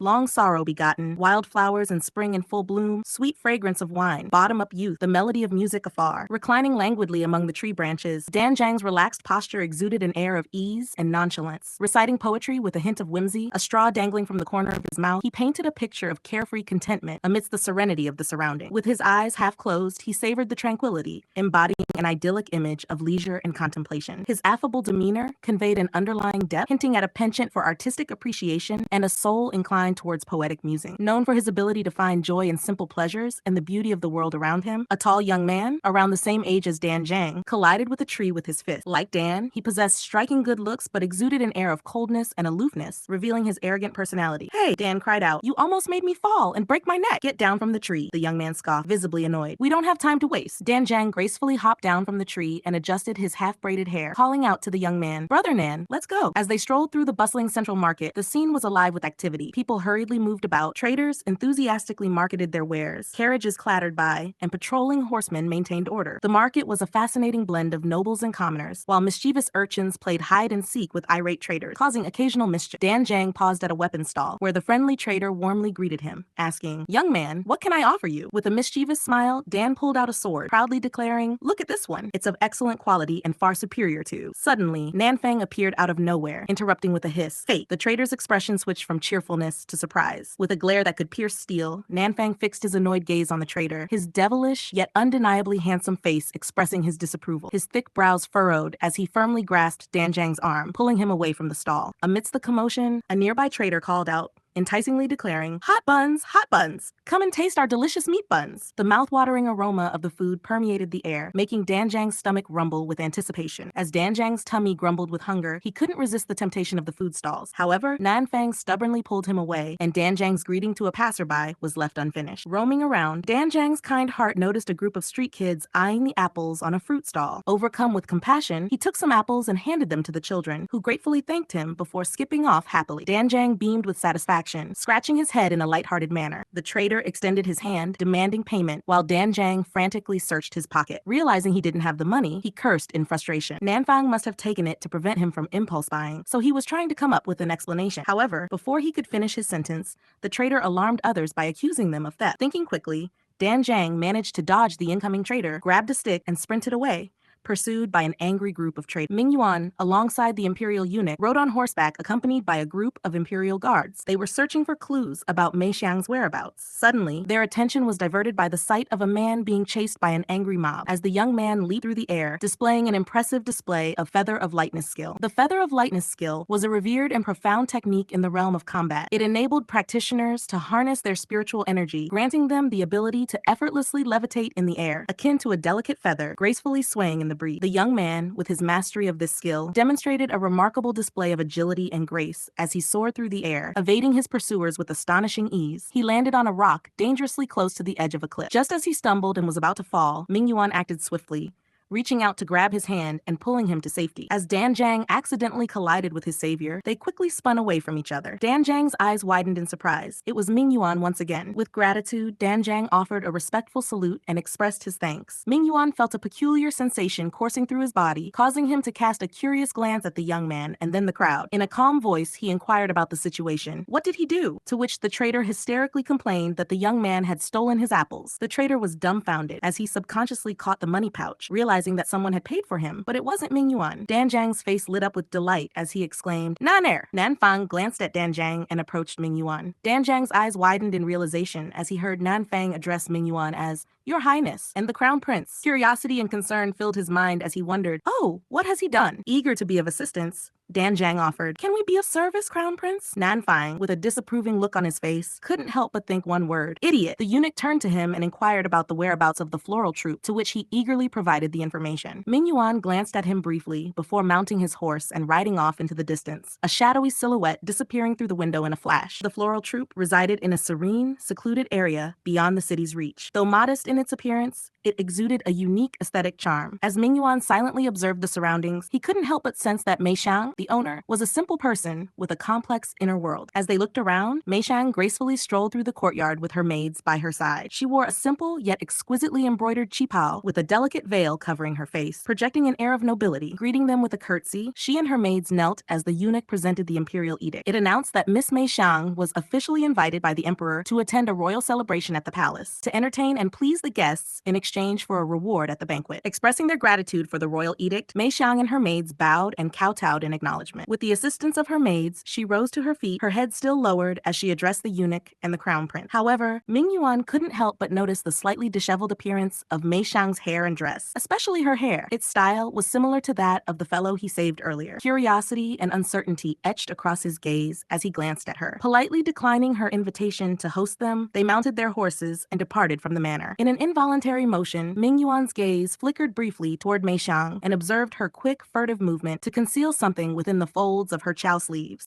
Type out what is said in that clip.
long sorrow begotten, wildflowers in spring in full bloom, sweet fragrance of wine, bottom-up youth, the melody of music afar. Reclining languidly among the tree branches, Dan Zhang's relaxed posture exuded an air of ease and nonchalance. Reciting poetry with a hint of whimsy, a straw dangling from the corner of his mouth, he painted a picture of carefree contentment amidst the serenity of the surrounding. With his eyes half closed, he savored the tranquility, embodying an idyllic image of leisure and contemplation. His affable demeanor conveyed an underlying depth, hinting at a penchant for artistic appreciation and a soul inclined towards poetic musing. Known for his ability to find joy in simple pleasures and the beauty of the world around him, a tall young man, around the same age as Dan Zhang, collided with a tree with his fist. Like Dan, he possessed striking good looks but exuded an air of coldness and aloofness, revealing his arrogant personality. "Hey," Dan cried out, "you almost made me fall and break my neck." "Get down from the tree," the young man scoffed, visibly annoyed. "We don't have time to waste." Dan Zhang gracefully hopped down from the tree and adjusted his half-braided hair, calling out to the young man, "Brother Nan, let's go." As they strolled through the bustling central market, the scene was alive with activity. People hurriedly moved about, traders enthusiastically marketed their wares, carriages clattered by, and patrolling horsemen maintained order. The market was a fascinating blend of nobles and commoners, while mischievous urchins played hide and seek with irate traders, causing occasional mischief. Dan Zhang paused at a weapons stall, where the friendly trader warmly greeted him, asking, "Young man, what can I offer you?" With a mischievous smile, Dan pulled out a sword, proudly declaring, "Look at this one. It's of excellent quality and far superior to." Suddenly, Nanfang appeared out of nowhere, interrupting with a hiss. "Fate." The trader's expression switched from cheerfulness to surprise. With a glare that could pierce steel, Nanfang fixed his annoyed gaze on the trader, his devilish yet undeniably handsome face expressing his disapproval. His thick brows furrowed as he firmly grasped Dan Zhang's arm, pulling him away from the stall. Amidst the commotion, a nearby trader called out, enticingly declaring, "Hot buns, hot buns! Come and taste our delicious meat buns." The mouth-watering aroma of the food permeated the air, making Dan Zhang's stomach rumble with anticipation. As Dan Zhang's tummy grumbled with hunger, he couldn't resist the temptation of the food stalls. However, Nanfang stubbornly pulled him away, and Dan Zhang's greeting to a passerby was left unfinished. Roaming around, Dan Zhang's kind heart noticed a group of street kids eyeing the apples on a fruit stall. Overcome with compassion, he took some apples and handed them to the children, who gratefully thanked him before skipping off happily. Dan Zhang beamed with satisfaction, scratching his head in a lighthearted manner. The trader extended his hand, demanding payment, while Dan Zhang frantically searched his pocket. Realizing he didn't have the money, he cursed in frustration. Nanfang must have taken it to prevent him from impulse buying, so he was trying to come up with an explanation. However, before he could finish his sentence, the trader alarmed others by accusing them of theft. Thinking quickly, Dan Zhang managed to dodge the incoming trader, grabbed a stick, and sprinted away, pursued by an angry group of traders. Ming Yuan, alongside the imperial eunuch, rode on horseback accompanied by a group of imperial guards. They were searching for clues about Mei Xiang's whereabouts. Suddenly, their attention was diverted by the sight of a man being chased by an angry mob, as the young man leaped through the air, displaying an impressive display of Feather of Lightness skill. The Feather of Lightness skill was a revered and profound technique in the realm of combat. It enabled practitioners to harness their spiritual energy, granting them the ability to effortlessly levitate in the air, akin to a delicate feather, gracefully swaying in the breeze. The young man, with his mastery of this skill, demonstrated a remarkable display of agility and grace as he soared through the air, evading his pursuers with astonishing ease. He landed on a rock dangerously close to the edge of a cliff. Just as he stumbled and was about to fall, Ming Yuan acted swiftly, reaching out to grab his hand and pulling him to safety. As Dan Zhang accidentally collided with his savior, they quickly spun away from each other. Dan Zhang's eyes widened in surprise. It was Ming Yuan once again. With gratitude, Dan Zhang offered a respectful salute and expressed his thanks. Ming Yuan felt a peculiar sensation coursing through his body, causing him to cast a curious glance at the young man and then the crowd. In a calm voice, he inquired about the situation. What did he do? To which the trader hysterically complained that the young man had stolen his apples. The trader was dumbfounded as he subconsciously caught the money pouch, realizing that someone had paid for him, but it wasn't Ming Yuan. Dan Zhang's face lit up with delight as he exclaimed, "Naner!" Nanfang glanced at Dan Zhang and approached Ming Yuan. Dan Zhang's eyes widened in realization as he heard Nanfang address Ming Yuan as "Your Highness" and the Crown Prince. Curiosity and concern filled his mind as he wondered, "Oh, what has he done?" Eager to be of assistance, Dan Zhang offered, "Can we be of service, Crown Prince?" Nanfang, with a disapproving look on his face, couldn't help but think one word: idiot. The eunuch turned to him and inquired about the whereabouts of the floral troupe, to which he eagerly provided the information. Ming Yuan glanced at him briefly before mounting his horse and riding off into the distance, a shadowy silhouette disappearing through the window in a flash. The floral troupe resided in a serene, secluded area beyond the city's reach. Though modest in its appearance, it exuded a unique aesthetic charm. As Mingyuan silently observed the surroundings, he couldn't help but sense that Mei Xiang, the owner, was a simple person with a complex inner world. As they looked around, Mei Xiang gracefully strolled through the courtyard with her maids by her side. She wore a simple yet exquisitely embroidered qipao with a delicate veil covering her face, projecting an air of nobility. Greeting them with a curtsy, she and her maids knelt as the eunuch presented the imperial edict. It announced that Miss Mei Xiang was officially invited by the emperor to attend a royal celebration at the palace, to entertain and please the guests in exchange for a reward at the banquet. Expressing their gratitude for the royal edict, Mei Xiang and her maids bowed and kowtowed in acknowledgement. With the assistance of her maids, she rose to her feet, her head still lowered as she addressed the eunuch and the crown prince. However, Ming Yuan couldn't help but notice the slightly disheveled appearance of Mei Xiang's hair and dress, especially her hair. Its style was similar to that of the fellow he saved earlier. Curiosity and uncertainty etched across his gaze as he glanced at her. Politely declining her invitation to host them, they mounted their horses and departed from the manor. In an involuntary motion, Ming Yuan's gaze flickered briefly toward Mei Xiang and observed her quick, furtive movement to conceal something within the folds of her chow sleeves.